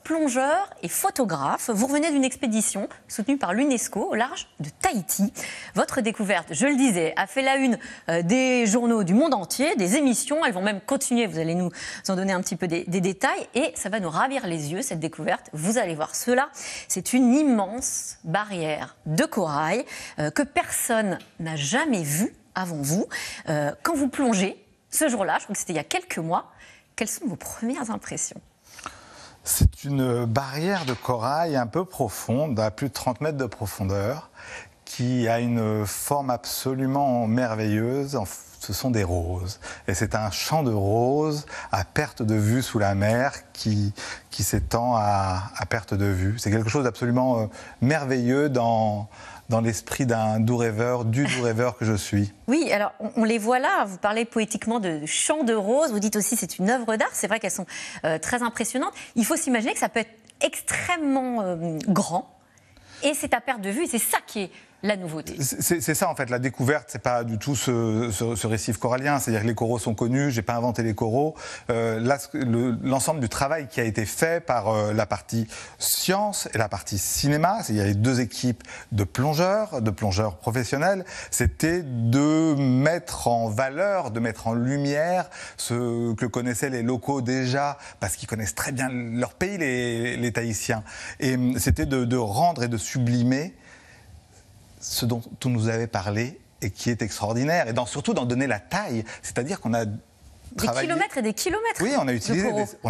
Plongeur et photographe, vous revenez d'une expédition soutenue par l'UNESCO au large de Tahiti. Votre découverte, je le disais, a fait la une des journaux du monde entier, des émissions. Elles vont même continuer, vous allez nous en donner un petit peu des détails. Et ça va nous ravir les yeux, cette découverte. Vous allez voir cela. C'est une immense barrière de corail que personne n'a jamais vue avant vous. Quand vous plongez, ce jour-là, je crois que c'était il y a quelques mois, quelles sont vos premières impressions ? C'est une barrière de corail un peu profonde, à plus de 30 mètres de profondeur, qui a une forme absolument merveilleuse. Ce sont des roses. Et c'est un champ de roses à perte de vue sous la mer qui s'étend à perte de vue. C'est quelque chose d'absolument merveilleux dans l'esprit d'un doux rêveur, du doux rêveur que je suis. Oui, alors on les voit là, vous parlez poétiquement de champs de roses, vous dites aussi c'est une œuvre d'art, c'est vrai qu'elles sont très impressionnantes. Il faut s'imaginer que ça peut être extrêmement grand et c'est à perte de vue et c'est ça qui est la nouveauté. C'est ça en fait, la découverte, c'est pas du tout ce récif corallien, c'est-à-dire que les coraux sont connus, j'ai pas inventé les coraux. Là, l'ensemble du travail qui a été fait par la partie science et la partie cinéma, il y avait deux équipes de plongeurs professionnels, c'était de mettre en valeur, de mettre en lumière ce que connaissaient les locaux déjà, parce qu'ils connaissent très bien leur pays, les Tahitiens. Et c'était de rendre et de sublimer ce dont on nous avait parlé et qui est extraordinaire, et surtout d'en donner la taille, c'est-à-dire qu'on a travaillé... Des kilomètres et des kilomètres. Oui, on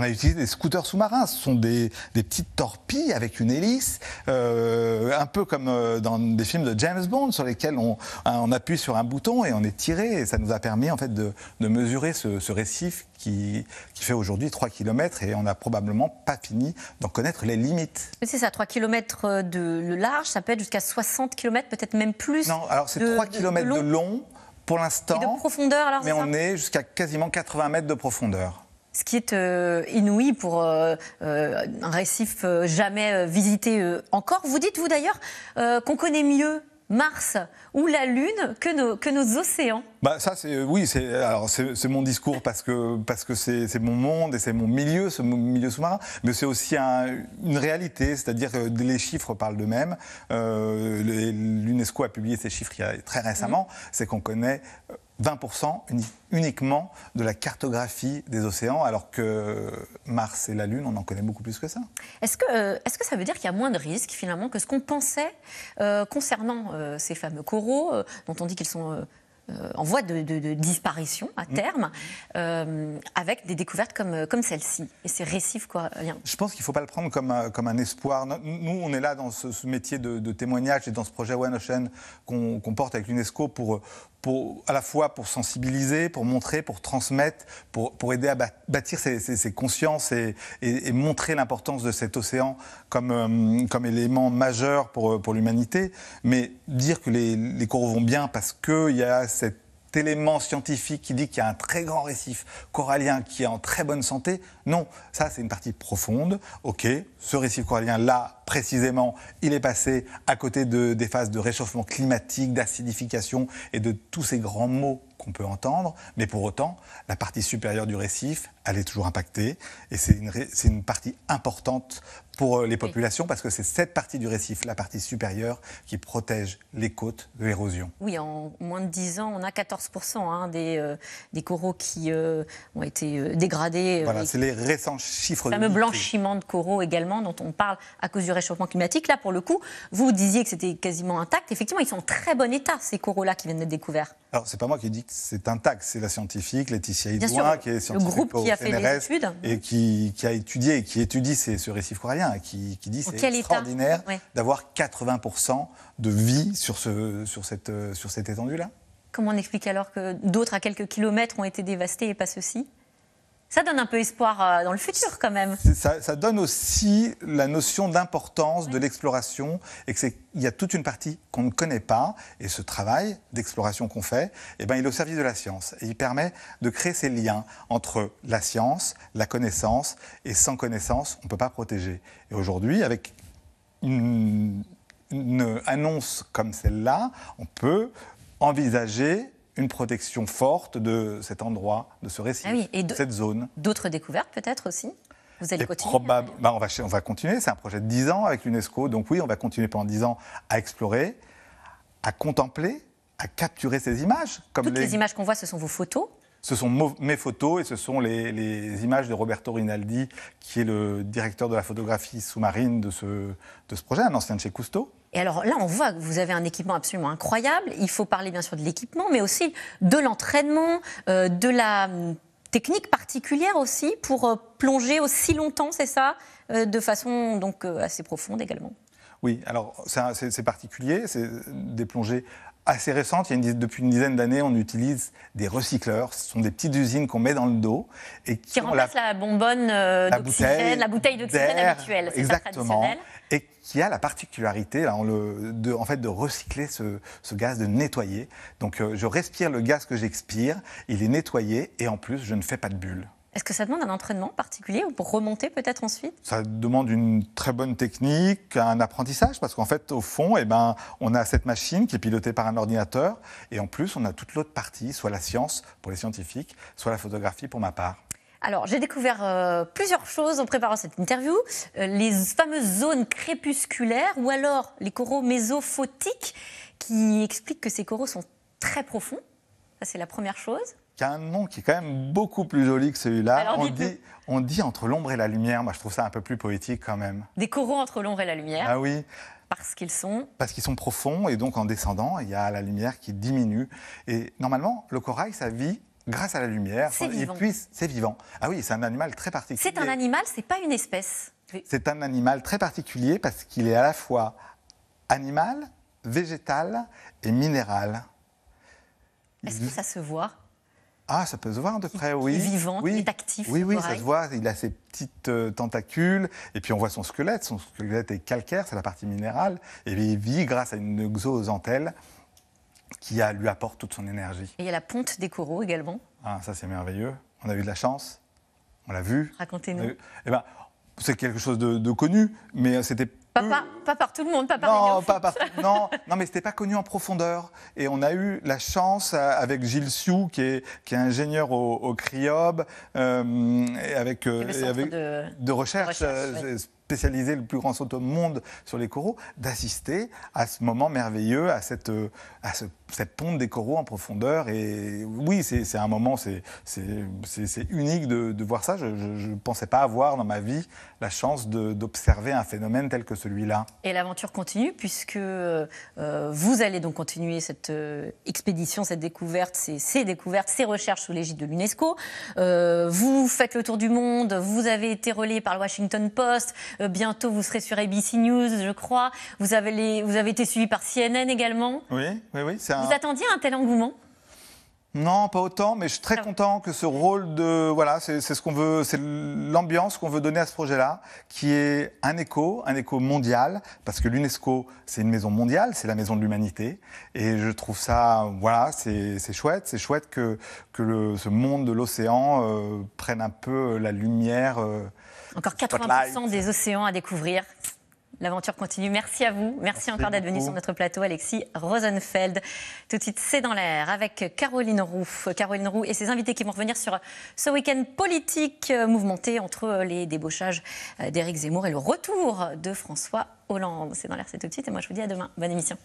a utilisé des scooters sous-marins, ce sont des petites torpilles avec une hélice, un peu comme dans des films de James Bond, sur lesquels on appuie sur un bouton et on est tiré, et ça nous a permis en fait de mesurer ce récif qui fait aujourd'hui 3 km, et on n'a probablement pas fini d'en connaître les limites. C'est ça, 3 km de large, ça peut être jusqu'à 60 km, peut-être même plus. Non, alors c'est 3 km de long pour l'instant. Et de profondeur, alors, mais on est jusqu'à quasiment 80 mètres de profondeur. Ce qui est inouï pour un récif jamais visité encore. Vous dites, vous d'ailleurs, qu'on connaît mieux Mars ou la Lune que nos océans. Bah ça c'est mon discours parce que c'est mon monde et c'est mon milieu, ce milieu sous-marin, mais c'est aussi une réalité, c'est-à-dire que les chiffres parlent d'eux-mêmes. L'UNESCO a publié ces chiffres très récemment, c'est qu'on connaît 20% uniquement de la cartographie des océans, alors que Mars et la Lune, on en connaît beaucoup plus que ça. Est-ce que ça veut dire qu'il y a moins de risques, finalement, que ce qu'on pensait concernant ces fameux coraux, dont on dit qu'ils sont en voie de disparition à terme, avec des découvertes comme celle-ci, et ces récifs coralliens? Je pense qu'il ne faut pas le prendre comme un espoir. Nous, on est là dans ce métier de témoignage et dans ce projet One Ocean qu'on porte avec l'UNESCO à la fois pour sensibiliser, pour montrer, pour transmettre, pour aider à bâtir ces consciences et montrer l'importance de cet océan comme élément majeur pour l'humanité. Mais dire que les coraux vont bien parce qu'il y a cet élément scientifique qui dit qu'il y a un très grand récif corallien qui est en très bonne santé, non, ça c'est une partie profonde. Ok, ce récif corallien là précisément, il est passé à côté des phases de réchauffement climatique, d'acidification et de tous ces grands mots qu'on peut entendre, mais pour autant, la partie supérieure du récif, elle est toujours impactée, et c'est une partie importante pour les populations, parce que c'est cette partie du récif, la partie supérieure, qui protège les côtes de l'érosion. Oui, en moins de 10 ans, on a 14% des coraux qui ont été dégradés. Voilà, c'est les récents chiffres. Le fameux blanchiment de coraux également, dont on parle à cause du réchauffement climatique. Là, pour le coup, vous disiez que c'était quasiment intact. Effectivement, ils sont en très bon état, ces coraux-là qui viennent d'être découverts. Alors, c'est pas moi qui dis que c'est intact, c'est la scientifique Laetitia Hidouin, qui est scientifique le groupe qui a fait les études. Et qui a étudié et qui étudie ce récif corallien, et qui dit que c'est extraordinaire d'avoir 80% de vie sur cette étendue-là. Comment on explique alors que d'autres à quelques kilomètres ont été dévastés et pas ceux-ci ? Ça donne un peu espoir dans le futur, quand même. Ça donne aussi la notion d'importance de l'exploration, et qu'il y a toute une partie qu'on ne connaît pas, et ce travail d'exploration qu'on fait, il est au service de la science. Et il permet de créer ces liens entre la science, la connaissance, et sans connaissance, on ne peut pas protéger. Et aujourd'hui, avec une annonce comme celle-là, on peut envisager une protection forte de cet endroit, de ce récif, de cette zone. D'autres découvertes peut-être aussi ? Vous allez continuer on va continuer, c'est un projet de 10 ans avec l'UNESCO, donc oui, on va continuer pendant 10 ans à explorer, à contempler, à capturer ces images. Toutes les images qu'on voit, ce sont vos photos? Ce sont mes photos et ce sont les images de Roberto Rinaldi, qui est le directeur de la photographie sous-marine de ce projet, un ancien de chez Cousteau. Et alors là, on voit que vous avez un équipement absolument incroyable. Il faut parler bien sûr de l'équipement, mais aussi de l'entraînement, de la technique particulière aussi pour plonger aussi longtemps, c'est ça, de façon donc assez profonde également. Oui, alors c'est particulier, c'est des plongées assez récentes. Depuis une dizaine d'années, on utilise des recycleurs. Ce sont des petites usines qu'on met dans le dos. Et qui remplacent la bonbonne d'oxygène, la bouteille d'oxygène habituelle. C'est ça, traditionnel. Et qui a la particularité là, de recycler ce gaz, de nettoyer. Donc je respire le gaz que j'expire, il est nettoyé et en plus je ne fais pas de bulles. Est-ce que ça demande un entraînement particulier ou pour remonter peut-être ensuite? Ça demande une très bonne technique, un apprentissage, parce qu'en fait, au fond, on a cette machine qui est pilotée par un ordinateur, et en plus, on a toute l'autre partie, soit la science pour les scientifiques, soit la photographie pour ma part. Alors, j'ai découvert plusieurs choses en préparant cette interview. Les fameuses zones crépusculaires, ou alors les coraux mésophotiques, qui expliquent que ces coraux sont très profonds. Ça, c'est la première chose. Qui a un nom qui est quand même beaucoup plus joli que celui-là. On dit entre l'ombre et la lumière. Moi, je trouve ça un peu plus poétique quand même. Des coraux entre l'ombre et la lumière. Ah oui. Parce qu'ils sont profonds et donc en descendant, il y a la lumière qui diminue. Et normalement, le corail, ça vit grâce à la lumière. C'est vivant. Et puis, c'est vivant. Ah oui, c'est un animal très particulier. C'est un animal, c'est pas une espèce. C'est un animal très particulier parce qu'il est à la fois animal, végétal et minéral. Est-ce que ça se voit? Ah, ça peut se voir de près, oui. Il est vivant, il est actif. Oui, oui, ça se voit. Il a ses petites tentacules. Et puis on voit son squelette. Son squelette est calcaire, c'est la partie minérale. Et il vit grâce à une zooxanthelle qui lui apporte toute son énergie. Et il y a la ponte des coraux également. Ah, ça c'est merveilleux. On a eu de la chance. On l'a vu. Racontez-nous. C'est quelque chose de connu, mais c'était... Pas par tout le monde, pas par les non, mais c'était pas connu en profondeur. Et on a eu la chance avec Gilles Sioux, qui est ingénieur au CRIOB, avec de recherche spécialisé, le plus grand saut au monde sur les coraux, d'assister à ce moment merveilleux, à cette ponte des coraux en profondeur. Et oui, c'est un moment, c'est unique de voir ça. Je ne pensais pas avoir dans ma vie la chance d'observer un phénomène tel que celui-là. Et l'aventure continue, puisque vous allez donc continuer cette expédition, cette découverte, ces découvertes, ces recherches sous l'égide de l'UNESCO. Vous faites le tour du monde, vous avez été relayé par le Washington Post, bientôt vous serez sur ABC News, je crois. Vous avez été suivi par CNN également. Oui. Vous attendiez un tel engouement ? Non, pas autant, mais je suis très content que ce rôle c'est ce qu'on veut, c'est l'ambiance qu'on veut donner à ce projet-là, qui est un écho mondial, parce que l'UNESCO, c'est une maison mondiale, c'est la maison de l'humanité, et je trouve ça, c'est chouette que ce monde de l'océan prenne un peu la lumière. Encore 80% des océans à découvrir. L'aventure continue. Merci à vous. Merci encore d'être venu sur notre plateau, Alexis Rosenfeld. Tout de suite, c'est dans l'air avec Caroline Roux. Caroline Roux et ses invités qui vont revenir sur ce week-end politique mouvementé entre les débauchages d'Éric Zemmour et le retour de François Hollande. C'est dans l'air, c'est tout de suite. Et moi, je vous dis à demain. Bonne émission.